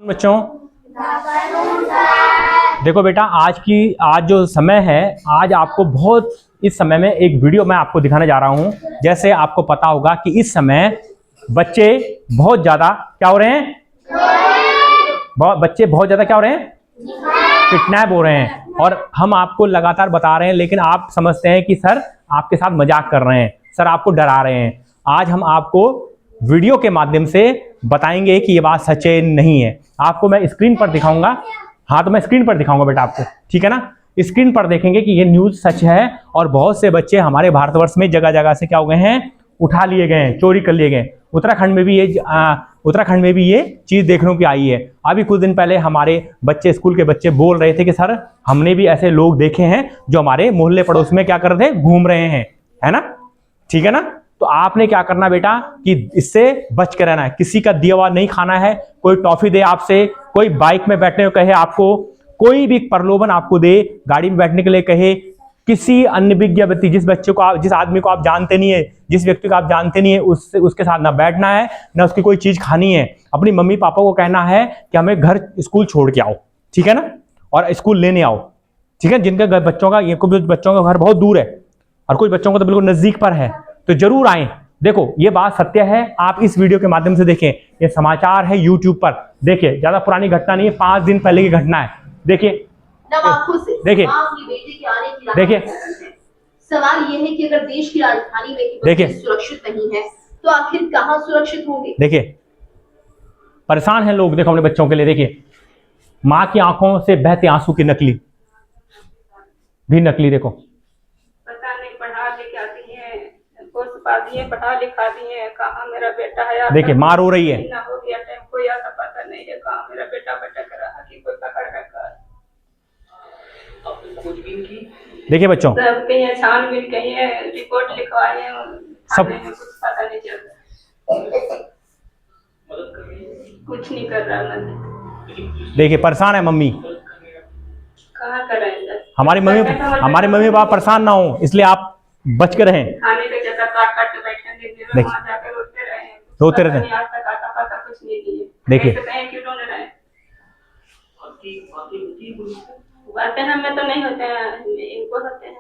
बच्चों देखो बेटा, आज जो समय है, आज आपको बहुत इस समय में एक वीडियो मैं आपको दिखाने जा रहा हूं। जैसे आपको पता होगा कि इस समय बच्चे बहुत ज्यादा क्या हो रहे हैं, बच्चे बहुत ज्यादा क्या हो रहे हैं, किडनैप हो रहे हैं। और हम आपको लगातार बता रहे हैं, लेकिन आप समझते हैं कि सर आपके साथ मजाक कर रहे हैं, सर आपको डरा रहे हैं। आज हम आपको वीडियो के माध्यम से बताएंगे कि ये बात सच है नहीं है। आपको मैं स्क्रीन पर दिखाऊंगा। हाँ, तो मैं स्क्रीन पर दिखाऊंगा बेटा आपको, ठीक है ना। स्क्रीन पर देखेंगे कि ये न्यूज सच है और बहुत से बच्चे हमारे भारतवर्ष में जगह जगह से क्या हो गए हैं, उठा लिए गए हैं, चोरी कर लिए गए। उत्तराखंड में भी ये चीज देखने को आई है। अभी कुछ दिन पहले हमारे बच्चे, स्कूल के बच्चे बोल रहे थे कि सर हमने भी ऐसे लोग देखे हैं जो हमारे मोहल्ले पड़ोस में क्या कर रहे थे, घूम रहे हैं, है ना, ठीक है ना। तो आपने क्या करना बेटा कि इससे बच कर रहना है। किसी का दिया हुआ नहीं खाना है। कोई टॉफी दे आपसे, कोई बाइक में बैठने को कहे आपको, कोई भी प्रलोभन आपको दे, गाड़ी में बैठने के लिए कहे, किसी अन्य विज्ञ व्यक्ति, जिस आदमी को आप जानते नहीं है, जिस व्यक्ति को आप जानते नहीं है, उसके साथ ना बैठना है, ना उसकी कोई चीज खानी है। अपनी मम्मी पापा को कहना है कि हमें घर स्कूल छोड़ के आओ, ठीक है ना, और स्कूल लेने आओ, ठीक है। जिनके घर बच्चों का, कुछ बच्चों का घर बहुत दूर है और कुछ बच्चों का तो बिल्कुल नजदीक पर है, तो जरूर आए। देखो ये बात सत्य है, आप इस वीडियो के माध्यम से देखें। ये समाचार है यूट्यूब पर, देखिए ज्यादा पुरानी घटना नहीं है, 5 दिन पहले की घटना है। देखिए देखिए सवाल ये है कि अगर देश की राजधानी में देखिए सुरक्षित नहीं है तो आखिर कहां सुरक्षित होंगे। देखिए परेशान हैं लोग, देखो अपने बच्चों के लिए। देखिए माँ की आंखों से बहते आंसू की नकली भी नकली, देखो पता नहीं, पढ़ा लिखाती है, पढ़ा लिखाती है, कहाँ मेरा बेटा है। देखिए माँ रो रही है, हो गया टाइम, कोई आता पता नहीं है कहाँ मेरा बेटा भटक रहा कि कोई पकड़ रखा। खोजबीन की, देखिए बच्चों सब कहीं है, छानबीन कहीं है, रिपोर्ट लिखवाए हैं, सब कुछ पता नहीं चल रहा, कुछ नहीं कर रहा मैं। देखिए परेशान है मम्मी, कहाँ करेंगे। हमारे मम्मी पापा परेशान ना हो, इसलिए आप बच कर रहें। खाने का जगह काट बैठे, वहां जाकर रोते रहे हैं, आज तक आता कुछ नहीं दिए। देखिए क्यों ढूंढ रहे हैं, बातें हमें तो नहीं होते हैं, इनको होते हैं,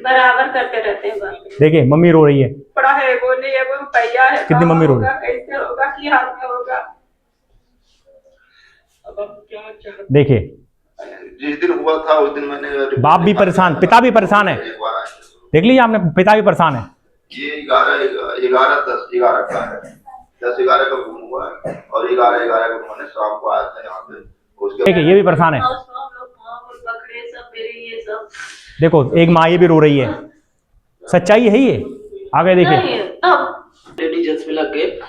बराबर करते रहते हैं बातें। देखिए मम्मी रो रही है, पड़ा है, बोली है, वो रुपया है, कितनी मम्मी रो रही है, कैसे होगा, कि हाल में होगा। देखिए जिस दिन हुआ था उस दिन मैंने, बाप भी परेशान, पिता भी परेशान है, देख लीजिए आपने, पिता भी परेशान है। ये 11 का है, 10-11 का गुम हुआ है और 11 को मैंने शाम को आया था यहाँ पे। देखिए ये भी परेशान है, देखो एक माँ ये भी रो रही है, सच्चाई है ये। आगे देखिए इंटेलिजेंस में लग गए,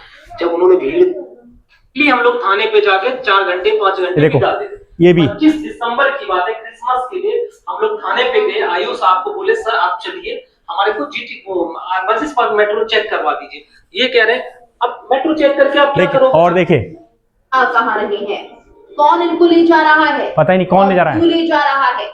जब उन्होंने भीड़ ली, हम लोग थाने पे जाके 4 घंटे 5 घंटे देखो बिता दिए। ये भी 25 दिसंबर की बात है, क्रिसमस के लिए हम लोग थाने पे गए। आयु साहब को बोले सर आप चलिए, हमारे को जीटी को बसेस पर मेट्रो चेक करवा दीजिए। ये कह रहे हैं अब मेट्रो चेक करके आप क्या करोगे। और देखिए आप कहाँ रहे हैं, कौन इनको ले जा रहा है, पता ही नहीं कौन ले जा रहा है, क्यों ले जा रहा है।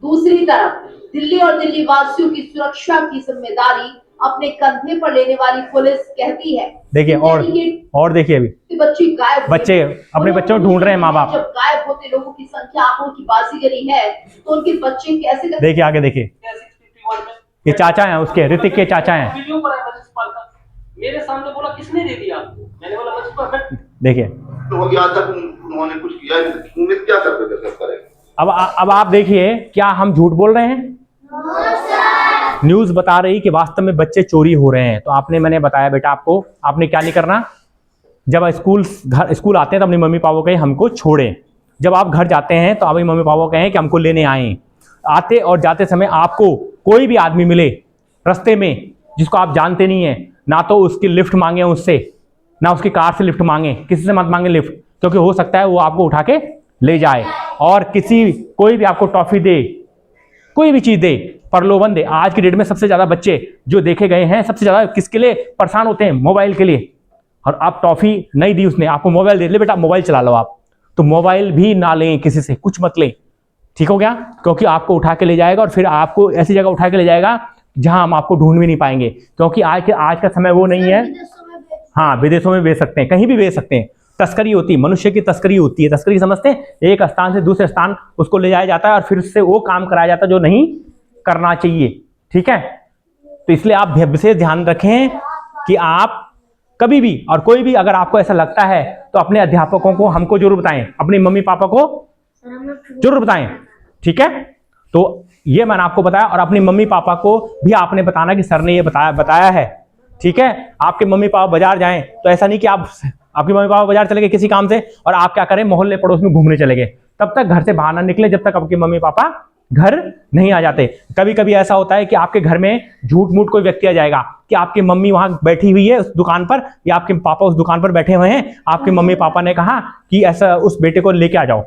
दूसरी तरफ दिल्ली और दिल्ली वासियों की सुरक्षा की जिम्मेदारी अपने कंधे पर लेने वाली पुलिस कहती है। देखिए और देखिए अभी बच्चे अपने बच्चों को ढूंढ रहे हैं, माँ बाप जब गायब होते लोगों की संख्या आंखों की बाजीगरी है तो उनके बच्चे कैसे। देखिए आगे देखिए, ये चाचा हैं उसके, ऋतिक के चाचा हैं, वीडियो पर आया बसेस पर का, मेरे सामने बोला किसने दे दिया आपको, मैंने बोला बसेस पर। देखिए तो यहाँ तक उन्होंने कुछ किया, उम्मीद क्या करते थे करें। अब आप देखिए, क्या हम झूठ बोल रहे हैं? न्यूज बता रही कि वास्तव में बच्चे चोरी हो रहे हैं। तो मैंने बताया बेटा आपको, आपने क्या नहीं करना, जब स्कूल आते हैं तो अपनी मम्मी पापा कहें हमको छोड़ें। जब आप घर जाते हैं तो अपनी मम्मी पापा कहें कि हमको लेने आए। आते और जाते समय आपको कोई भी आदमी मिले रास्ते में जिसको आप जानते नहीं है, ना तो उसकी लिफ्ट मांगे उससे, ना उसकी कार से लिफ्ट मांगे, किसी से मत मांगे लिफ्ट, क्योंकि हो सकता है वो आपको उठा के ले जाए। और कोई भी आपको टॉफी दे, कोई भी चीज दे, प्रलोभन दे। आज की डेट में सबसे ज्यादा बच्चे जो देखे गए हैं, सबसे ज्यादा किसके लिए परेशान होते हैं, मोबाइल के लिए। और आप टॉफी नहीं दी उसने, आपको मोबाइल दे, ले बेटा मोबाइल चला लो आप, तो मोबाइल भी ना लें किसी से, कुछ मत लें, ठीक हो गया। क्योंकि आपको उठा के ले जाएगा और फिर आपको ऐसी जगह उठा के ले जाएगा जहां हम आपको ढूंढ भी नहीं पाएंगे, क्योंकि आज का समय वो नहीं है। हाँ विदेशों में भेज सकते हैं, कहीं भी भेज सकते हैं। तस्करी होती है, मनुष्य की तस्करी होती है। तस्करी समझते हैं, एक स्थान से दूसरे स्थान उसको ले जाया जाता है और फिर उससे वो काम कराया जाता है जो नहीं करना चाहिए। ठीक है, तो इसलिए आप विशेष ध्यान रखें कि आप कभी भी और कोई भी अगर आपको ऐसा लगता है तो अपने अध्यापकों को हमको जरूर बताएं, अपने मम्मी पापा को जरूर बताएं। ठीक है, तो ये मैंने आपको बताया और अपनी मम्मी पापा को भी आपने बताना कि सर ने ये बताया है। ठीक है, आपके मम्मी पापा बाजार जाएं तो ऐसा नहीं कि आपके मम्मी पापा बाजार चले गए किसी काम से और आप क्या करें, मोहल्ले पड़ोस में घूमने चले गए, तब तक घर से बाहर ना निकले जब तक आपके मम्मी पापा घर नहीं आ जाते। कभी कभी ऐसा होता है कि आपके घर में झूठ मूठ कोई व्यक्ति आ जाएगा कि आपकी मम्मी वहां बैठी हुई है उस दुकान पर या आपके पापा उस दुकान पर बैठे हुए हैं, आपके मम्मी पापा ने कहा कि ऐसा उस बेटे को लेके आ जाओ,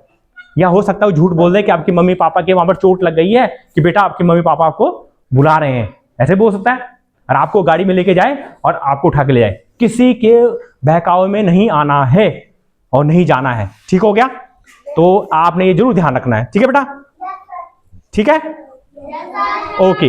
या हो सकता है झूठ बोल दे कि आपकी मम्मी पापा के वहां पर चोट लग गई है कि बेटा आपके मम्मी पापा आपको बुला रहे हैं, ऐसे बोल सकता है और आपको गाड़ी में लेके जाए और आपको उठा के ले जाए। किसी के बहकावे में नहीं आना है और नहीं जाना है। ठीक हो गया, तो आपने ये जरूर ध्यान रखना है। ठीक है बेटा, ठीक है, ओके।